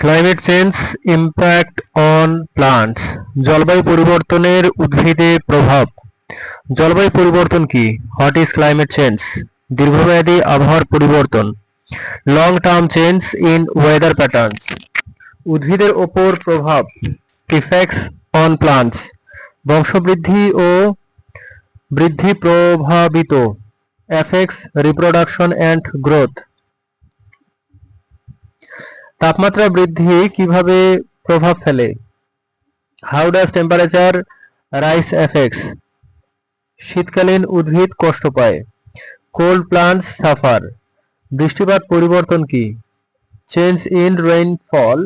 Climate change impact on plants. জলবায়ু পরিবর্তনের উদ্ভিদে প্রভাব। জলবায়ু পরিবর্তন কি? What is climate change? দীর্ঘমেয়াদী আবহাওয়ার পরিবর্তন। Long term change in weather patterns. উদ্ভিদের ওপর প্রভাব। Effects on plants. বংশবৃদ্ধি ও বৃদ্ধি প্রভাবিত। Effects reproduction and growth. তাপমাত্রা বৃদ্ধি কিভাবে প্রভাব ফেলে? How does temperature rise effects. শীতকালীন উদ্ভিদ কষ্ট পায়। Cold plants suffer. বৃষ্টিপাত পরিবর্তন কি? Change in rainfall.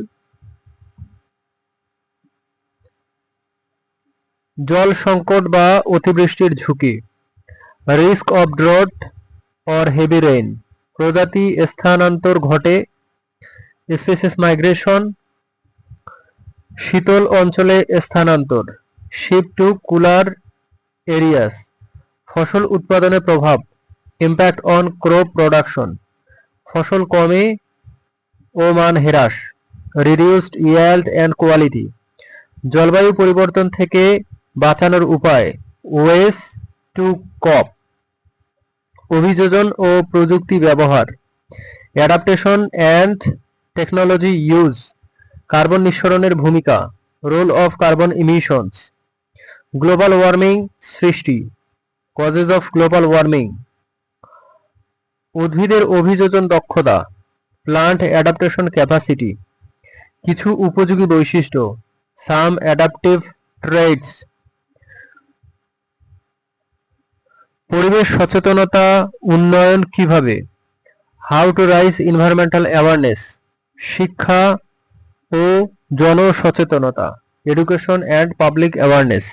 জল সংকট বা অতিবৃষ্টির ঝুঁকি। Risk of drought or heavy rain. প্রজাতি স্থানান্তর ঘটে। Species migration. শীতল অঞ্চলে স্থানান্তর। Shift to cooler areas. ফসল উৎপাদনে প্রভাব। Impact on crop production. ফসল কমে ও মান হ্রাস। Reduced yield and quality. জলবায়ু পরিবর্তন থেকে বাঁচানোর উপায়। Ways to cope. অভিযোজন ও প্রযুক্তি ব্যবহার। Adaptation and technology use. Carbon নিঃসরণের ভূমিকা। Role of carbon emissions. Global warming সৃষ্টি। Causes of global warming. উদ্ভিদের অভিযোজন দক্ষতা। Plant adaptation capacity. কিছু উপযোগী বৈশিষ্ট্য। সাম অ্যাডাপটিভ ট্রেটস। পরিবেশ সচেতনতা উন্নয়ন কিভাবে? How to rise environmental awareness. শিক্ষা ও জনসচেতনতা। Education and public awareness.